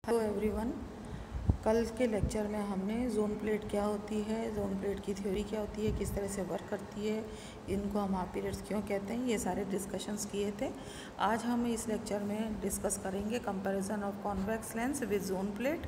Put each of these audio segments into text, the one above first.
Hello everyone. कल के lecture में हमने जोन प्लेट क्या होती है, जोन प्लेट की थ्योरी क्या होती है, किस तरह से वर्क करती है, इनको हम हाफ पीरियड्स क्यों कहते हैं, ये सारे डिस्कशंस किए थे। आज हम इस लेक्चर में डिस्कस करेंगे comparison of convex lens with zone plate,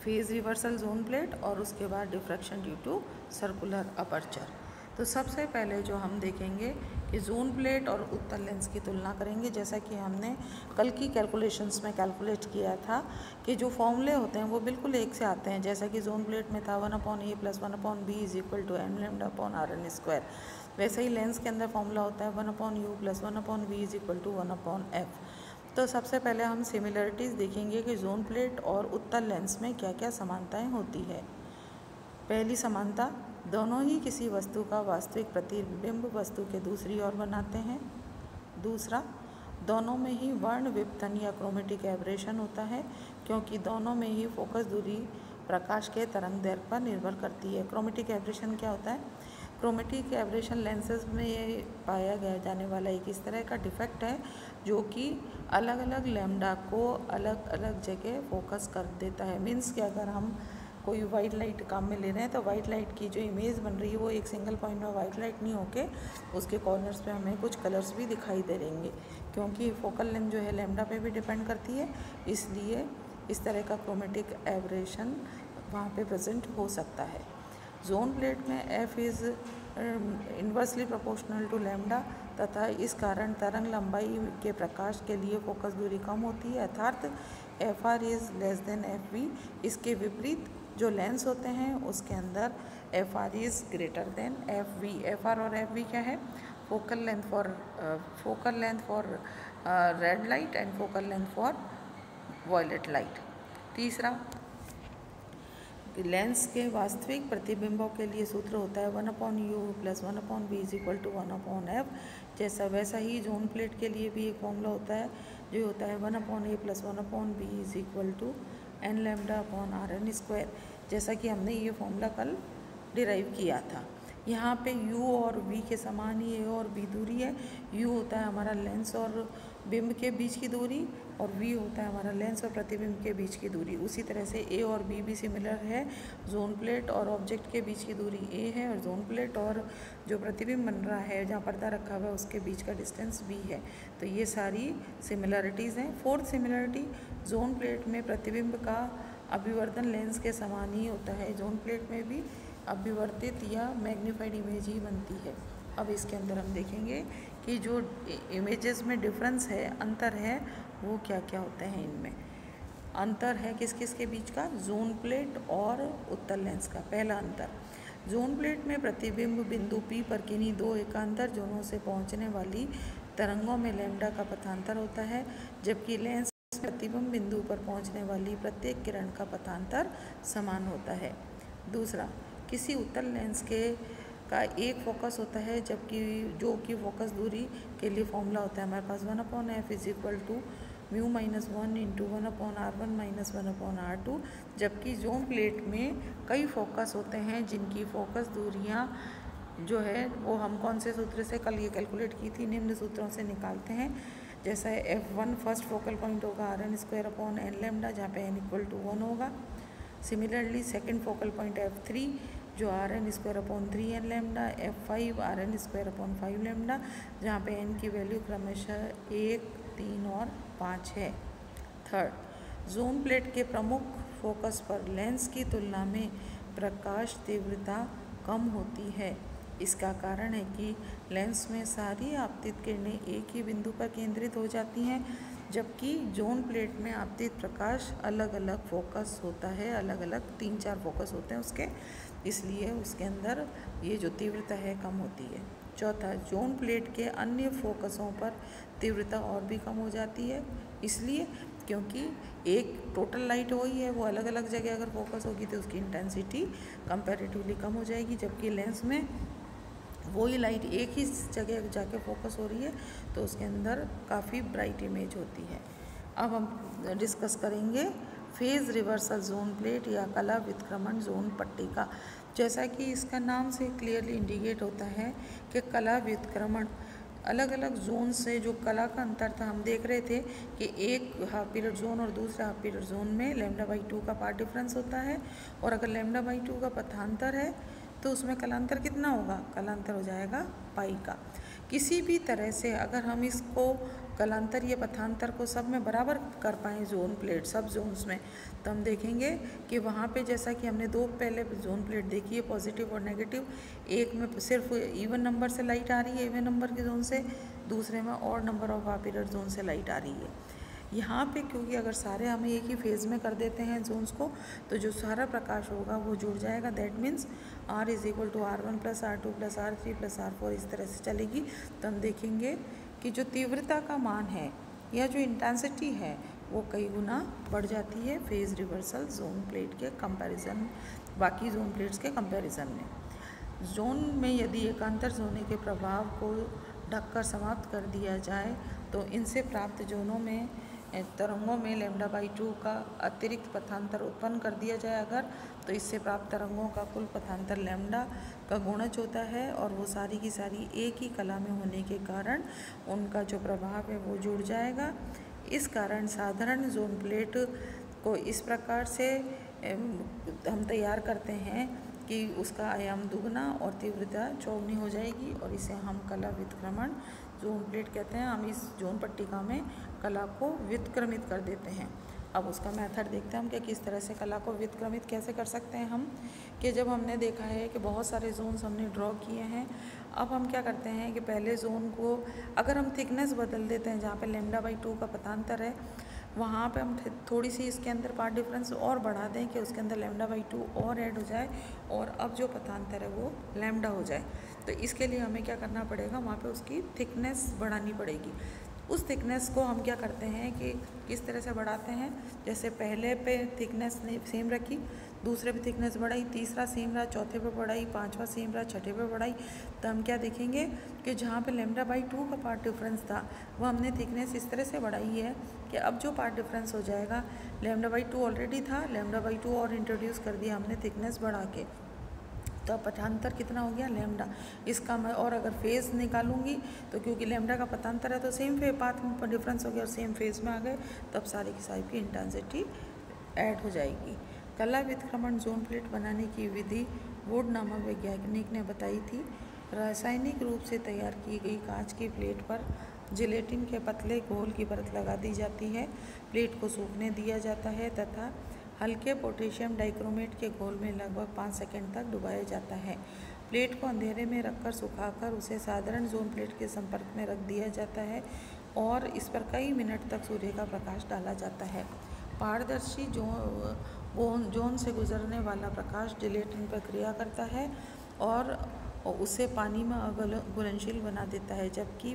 phase reversal zone plate और उसके बाद diffraction due to circular aperture. तो सबसे पहले जो हम देखेंगे कि जोन प्लेट और उत्तल लेंस की तुलना करेंगे। जैसा कि हमने कल की कैलकुलेशंस में कैलकुलेट किया था कि जो फॉर्मूले होते हैं वो बिल्कुल एक से आते हैं। जैसा कि जोन प्लेट में था 1/a + 1/b = m(λ/r²। वैसे ही लेंस के अंदर फॉर्मूला होता है 1/u + 1/v = 1/f। तो सबसे पहले हम सिमिलरिटीज़ देखेंगे कि जोन प्लेट और उत्तल लेंस में क्या क्या समानताएँ होती है। पहली समानता, दोनों ही किसी वस्तु का वास्तविक प्रतिबिंब वस्तु के दूसरी ओर बनाते हैं। दूसरा, दोनों में ही वर्ण विपथन या क्रोमेटिक एब्रेशन होता है, क्योंकि दोनों में ही फोकस दूरी प्रकाश के तरंग दैर्घ्य पर निर्भर करती है। क्रोमेटिक एब्रेशन क्या होता है? क्रोमेटिक एब्रेशन लेंसेज में ये पाया गया जाने वाला एक इस तरह का डिफेक्ट है जो कि अलग अलग लैम्डा को अलग अलग जगह फोकस कर देता है। मीन्स कि अगर हम कोई वाइट लाइट काम में ले रहे हैं तो वाइट लाइट की जो इमेज बन रही है वो एक सिंगल पॉइंट में वाइट लाइट नहीं होके उसके कॉर्नर्स पे हमें कुछ कलर्स भी दिखाई दे रहेंगे, क्योंकि फोकल लेंथ जो है लैम्डा पे भी डिपेंड करती है। इसलिए इस तरह का क्रोमेटिक एब्रेशन वहाँ पे प्रेजेंट हो सकता है। जोन प्लेट में F is inversely proportional to lambda तथा इस कारण तरंग लंबाई के प्रकाश के लिए फोकस दूरी कम होती है, अर्थात F R is less than F V. इसके विपरीत जो लेंस होते हैं उसके अंदर F R is greater than F V. F R और एफ वी क्या है? Focal length for red light and focal length for violet light. तीसरा, लेंस के वास्तविक प्रतिबिंबों के लिए सूत्र होता है 1/u + 1/v = 1/f। जैसा वैसा ही जोन प्लेट के लिए भी एक फॉर्मूला होता है जो होता है 1/a + 1/b = n(λ/rn²। जैसा कि हमने ये फॉर्मूला कल डिराइव किया था। यहाँ पे u और v के समान ही a और b दूरी है। u होता है हमारा लेंस और बिंब के बीच की दूरी और v होता है हमारा लेंस और प्रतिबिंब के बीच की दूरी। उसी तरह से a और b भी सिमिलर है। जोन प्लेट और ऑब्जेक्ट के बीच की दूरी a है और जोन प्लेट और जो प्रतिबिंब बन रहा है जहाँ पर्दा रखा हुआ है उसके बीच का डिस्टेंस b है। तो ये सारी सिमिलरिटीज़ हैं। फोर्थ सिमिलरिटी, जोन प्लेट में प्रतिबिंब का अभिवर्धन लेंस के समान ही होता है। जोन प्लेट में भी अभिवर्तित या मैग्नीफाइड इमेज ही बनती है। अब इसके अंदर हम देखेंगे कि जो इमेजेस में डिफरेंस है, अंतर है, वो क्या क्या होते हैं। इनमें अंतर है किस किस के बीच का? जोन प्लेट और उत्तल लेंस का। पहला अंतर, जोन प्लेट में प्रतिबिंब बिंदु P पर किन्हीं दो एकांतर जोनों से पहुंचने वाली तरंगों में लैम्डा का पथांतर होता है, जबकि लेंस प्रतिबिंब बिंदु पर पहुंचने वाली प्रत्येक किरण का पथांतर समान होता है। दूसरा, किसी उत्तल लेंस का एक फोकस होता है, जबकि जो कि फोकस दूरी के लिए फॉर्मूला होता है हमारे पास 1/f = μ - 1 × 1/r1 - 1/r2। जबकि जोन प्लेट में कई फोकस होते हैं जिनकी फोकस दूरियां जो है वो हम कौन से सूत्र से कल ये कैलकुलेट की थी, निम्न सूत्रों से निकालते हैं। जैसा f1 फर्स्ट फोकल पॉइंट होगा rn²/n(λ), जहाँ पे n = 1 होगा। Similarly second focal point f3 जो rn²/3n(λ), f5 rn²/5λ, जहाँ पे n की वैल्यू क्रमशः 1, 3 और 5 है। थर्ड, जोन प्लेट के प्रमुख फोकस पर लेंस की तुलना में प्रकाश तीव्रता कम होती है। इसका कारण है कि लेंस में सारी आपतित किरणें एक ही बिंदु पर केंद्रित हो जाती हैं, जबकि जोन प्लेट में आपतित प्रकाश अलग अलग फोकस होता है, अलग अलग 3-4 फोकस होते हैं उसके, इसलिए उसके अंदर ये जो तीव्रता है कम होती है। चौथा, जोन प्लेट के अन्य फोकसों पर तीव्रता और भी कम हो जाती है, इसलिए क्योंकि एक टोटल लाइट वही है, वो अलग अलग जगह अगर फोकस होगी तो उसकी इंटेंसिटी कंपैरेटिवली कम हो जाएगी, जबकि लेंस में वही लाइट एक ही जगह जाके फोकस हो रही है तो उसके अंदर काफ़ी ब्राइट इमेज होती है। अब हम डिस्कस करेंगे फेज रिवर्सल जोन प्लेट या कला व्युत्क्रमण जोन पट्टिका। जैसा कि इसका नाम से क्लियरली इंडिकेट होता है कि कला व्युत्क्रमण अलग अलग जोन से जो कला का अंतर था, हम देख रहे थे कि एक हाफ पीरियड जोन और दूसरे हाफ पीरियड जोन में λ/2 का पार्ट डिफरेंस होता है, और अगर λ/2 का पथांतर है तो उसमें कलांतर कितना होगा, कलांतर हो जाएगा पाई का। किसी भी तरह से अगर हम इसको कलांतर या पथांतर को सब में बराबर कर पाएँ जोन प्लेट सब जोन्स में, तो हम देखेंगे कि वहाँ पे जैसा कि हमने दो पहले जोन प्लेट देखी है पॉजिटिव और नेगेटिव, एक में सिर्फ इवन नंबर से लाइट आ रही है इवन नंबर के जोन से, दूसरे में odd number of half period zone से लाइट आ रही है। यहाँ पे क्योंकि अगर सारे हमें एक ही फेज़ में कर देते हैं जोन्स को, तो जो सारा प्रकाश होगा वो जुड़ जाएगा। That means R is equal to R1 plus R2 plus R3 plus R4 इस तरह से चलेगी। तो हम देखेंगे कि जो तीव्रता का मान है या जो इंटेंसिटी है वो कई गुना बढ़ जाती है फेज़ रिवर्सल जोन प्लेट के कंपैरिजन, बाकी जोन प्लेट्स के कंपैरिजन में। जोन में यदि एकांतर होने के प्रभाव को ढककर समाप्त कर दिया जाए तो इनसे प्राप्त जोनों में तरंगों में λ/2 का अतिरिक्त पथांतर उत्पन्न कर दिया जाए अगर, तो इससे प्राप्त तरंगों का कुल पथांतर लैम्डा का गुणज होता है, और वो सारी की सारी एक ही कला में होने के कारण उनका जो प्रभाव है वो जुड़ जाएगा। इस कारण साधारण जोन प्लेट को इस प्रकार से हम तैयार करते हैं कि उसका आयाम दुगना और तीव्रता चौगुनी हो जाएगी, और इसे हम कला व्युत्क्रमण जोन प्लेट कहते हैं। हम इस जोन पट्टिका में कला को व्युत्क्रमित कर देते हैं। अब उसका मेथड देखते हैं हम कि किस तरह से कला को व्युत्क्रमित कैसे कर सकते हैं हम, कि जब हमने देखा है कि बहुत सारे जोन्स हमने ड्रॉ किए हैं, अब हम क्या करते हैं कि पहले जोन को अगर हम थिकनेस बदल देते हैं, जहाँ पे λ/2 का पथांतर है वहाँ पे हम थोड़ी सी इसके अंदर पार्ट डिफरेंस और बढ़ा दें कि उसके अंदर λ/2 और ऐड हो जाए, और अब जो पथांतर है वो लैम्डा हो जाए। तो इसके लिए हमें क्या करना पड़ेगा, वहाँ पे उसकी थिकनेस बढ़ानी पड़ेगी। उस थिकनेस को हम क्या करते हैं कि किस तरह से बढ़ाते हैं, जैसे पहले पे थिकनेस ने सेम रखी, दूसरे पे थिकनेस बढ़ाई, तीसरा सेम रहा, चौथे पे बढ़ाई, पांचवा सेम रहा, छठे पे बढ़ाई। तो हम क्या देखेंगे कि जहाँ पे λ/2 का पार्ट डिफरेंस था वो हमने थिकनेस इस तरह से बढ़ाई है कि अब जो पार्ट डिफरेंस हो जाएगा, λ/2 ऑलरेडी था, λ/2 और इंट्रोड्यूस कर दिया हमने थिकनेस बढ़ा के, तो अब पथांतर कितना हो गया लैम्डा। इसका मैं और अगर फेज़ निकालूंगी तो क्योंकि लैम्डा का पथांतर है तो सेम फे पाथ डिफरेंस हो गया और सेम फेज़ में आ गए, तब सारी की सारी की इंटेंसिटी ऐड हो जाएगी। कला व्युत्क्रमण जोन प्लेट बनाने की विधि वुड नामक वैज्ञानिक ने बताई थी। रासायनिक रूप से तैयार की गई कांच की प्लेट पर जिलेटिन के पतले घोल की परत लगा दी जाती है, प्लेट को सूखने दिया जाता है तथा हल्के पोटेशियम डाइक्रोमेट के घोल में लगभग 5 सेकंड तक डुबाया जाता है। प्लेट को अंधेरे में रखकर सुखाकर उसे साधारण जोन प्लेट के संपर्क में रख दिया जाता है और इस पर कई मिनट तक सूर्य का प्रकाश डाला जाता है। पारदर्शी जोन से गुजरने वाला प्रकाश जिलेटिन पर क्रिया करता है और उसे पानी में घुलनशील बना देता है, जबकि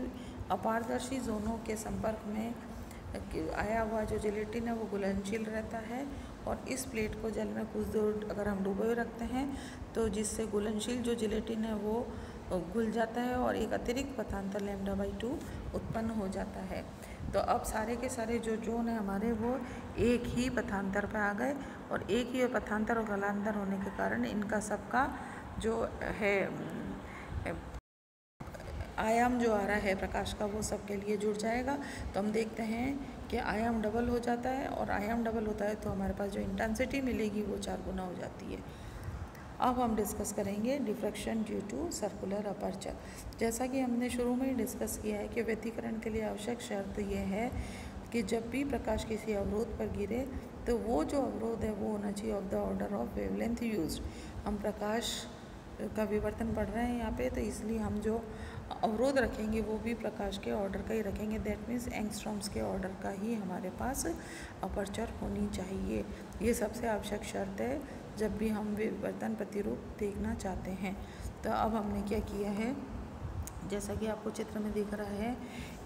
अपारदर्शी जोनों के संपर्क में आया हुआ जो जिलेटिन है वो घुलनशील रहता है। और इस प्लेट को जल में कुछ देर अगर हम डूबे रखते हैं तो जिससे घुलनशील जो जिलेटिन है वो घुल जाता है और एक अतिरिक्त पथांतर λ/2 उत्पन्न हो जाता है। तो अब सारे के सारे जो जोन है हमारे वो एक ही पथांतर पर आ गए, और एक ही पथांतर और कलांतर होने के कारण इनका सबका जो है आयाम जो आ रहा है प्रकाश का वो सबके लिए जुड़ जाएगा। तो हम देखते हैं कि आयाम डबल हो जाता है, और आयाम डबल होता है तो हमारे पास जो इंटेंसिटी मिलेगी वो 4 गुना हो जाती है। अब हम डिस्कस करेंगे diffraction due to circular aperture. जैसा कि हमने शुरू में ही डिस्कस किया है कि व्यतिकरण के लिए आवश्यक शर्त यह है कि जब भी प्रकाश किसी अवरोध पर गिरे तो वो जो अवरोध है वो होना चाहिए of the order of wavelength used. हम प्रकाश का विवर्तन पढ़ रहे हैं यहाँ पे, तो इसलिए हम जो अवरोध रखेंगे वो भी प्रकाश के ऑर्डर का ही रखेंगे। दैट मीन्स एंगस्ट्रॉम्स के ऑर्डर का ही हमारे पास अपर्चर होनी चाहिए। ये सबसे आवश्यक शर्त है जब भी हम विवर्तन प्रतिरूप देखना चाहते हैं। तो अब हमने क्या किया है, जैसा कि आपको चित्र में दिख रहा है,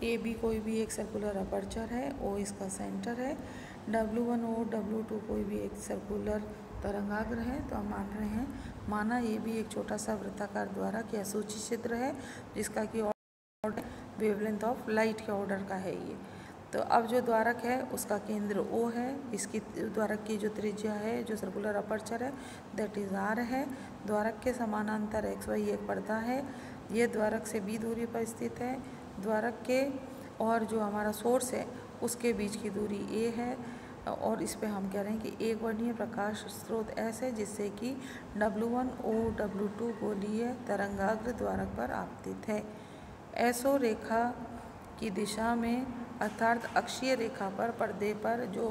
ए बी कोई भी एक सर्कुलर अपर्चर है, ओ इसका सेंटर है, W1 और W2 कोई भी एक सर्कुलर तरंगाग्र है। तो हम मान रहे हैं, माना ये भी एक छोटा सा वृत्ताकार द्वारक या सूची छिद्र है जिसका कि ऑर्डर वेवलेंथ ऑफ लाइट के ऑर्डर का है ये। तो अब जो द्वारक है उसका केंद्र O है, इसकी द्वारक की जो त्रिज्या है जो सर्कुलर अपर्चर है दैट इज R है। द्वारक के समानांतर XY एक पर्दा है, ये द्वारक से B दूरी पर स्थित है। द्वारक के और जो हमारा सोर्स है उसके बीच की दूरी a है, और इस पे हम कह रहे हैं कि एक वर्णीय प्रकाश स्रोत S है जिससे कि W1 O W2 गोलीय तरंगाग्र द्वारक पर आपतित है। एसओ रेखा की दिशा में अर्थात अक्षीय रेखा पर पर्दे पर जो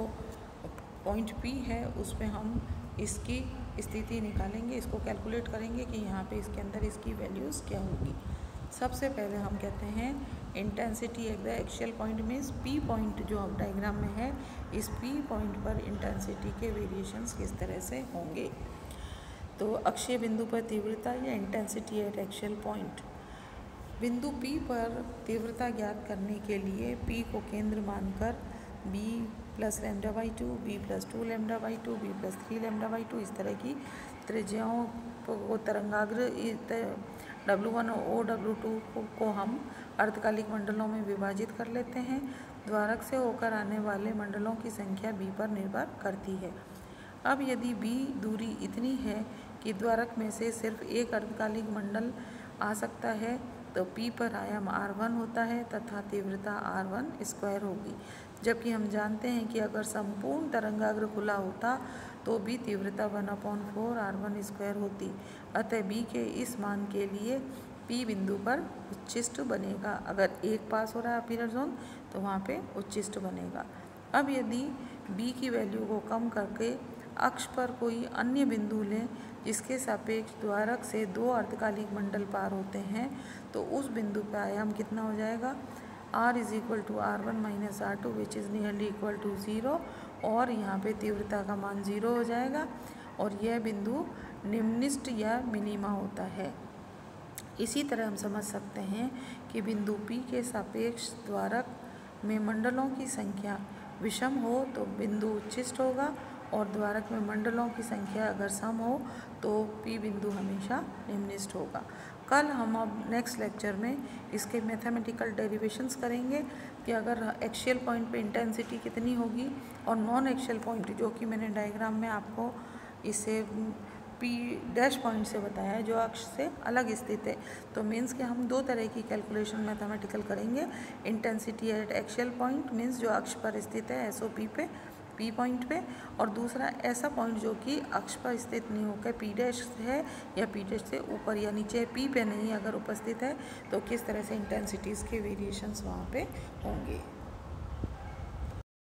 पॉइंट P है उस पे हम इसकी स्थिति निकालेंगे, इसको कैलकुलेट करेंगे कि यहाँ पे इसके अंदर इसकी वैल्यूज़ क्या होगी। सबसे पहले हम कहते हैं intensity at the axial point means P point जो अब डायग्राम में है, इस P पॉइंट पर इंटेंसिटी के वेरिएशंस किस तरह से होंगे। तो अक्षीय बिंदु पर तीव्रता या इंटेंसिटी एट एक्शियल पॉइंट। बिंदु P पर तीव्रता ज्ञात करने के लिए P को केंद्र मानकर b plus λ/2, b plus 2 λ/2, b plus 3 λ/2 इस तरह की त्रिज्याओं को तरंगाग्र W1 और W2 को हम अर्धकालिक मंडलों में विभाजित कर लेते हैं। द्वारक से होकर आने वाले मंडलों की संख्या b पर निर्भर करती है। अब यदि b दूरी इतनी है कि द्वारक में से सिर्फ एक अर्धकालिक मंडल आ सकता है तो P पर आयाम R1 होता है तथा तीव्रता R1 स्क्वायर होगी, जबकि हम जानते हैं कि अगर संपूर्ण तरंगाग्र खुला होता तो भी तीव्रता 1/4 R1 स्क्वायर होती। अतः B के इस मान के लिए P बिंदु पर उच्चिष्ट बनेगा। अगर एक पास हो रहा है अपीयर जोन तो वहाँ पे उच्चिष्ट बनेगा। अब यदि B की वैल्यू को कम करके अक्ष पर कोई अन्य बिंदु लें जिसके सापेक्ष द्वारक से दो अर्धकालिक मंडल पार होते हैं तो उस बिंदु का आयाम कितना हो जाएगा, R is equal to R1 minus R2 which is nearly equal to 0, और यहाँ पे तीव्रता का मान 0 हो जाएगा और यह बिंदु निम्निष्ट या मिनीमा होता है। इसी तरह हम समझ सकते हैं कि बिंदु P के सापेक्ष द्वारक में मंडलों की संख्या विषम हो तो बिंदु उच्चिष्ट होगा, और द्वारक में मंडलों की संख्या अगर सम हो तो P बिंदु हमेशा निम्निष्ट होगा। कल हम अब नेक्स्ट लेक्चर में इसके मैथमेटिकल डेरिवेशंस करेंगे कि अगर एक्शियल पॉइंट पे इंटेंसिटी कितनी होगी और नॉन एक्शियल पॉइंट जो कि मैंने डायग्राम में आपको इसे P डैश पॉइंट से बताया है जो अक्ष से अलग स्थित है। तो मीन्स कि हम दो तरह की कैलकुलेशन मैथमेटिकल करेंगे, intensity at axial point means जो अक्ष पर स्थित है SOP पे P पॉइंट पे, और दूसरा ऐसा पॉइंट जो कि अक्ष पर स्थित नहीं होकर P डैश है या P डैश से ऊपर या नीचे P पे नहीं अगर उपस्थित है तो किस तरह से इंटेंसिटीज़ के वेरिएशंस वहाँ पे होंगे।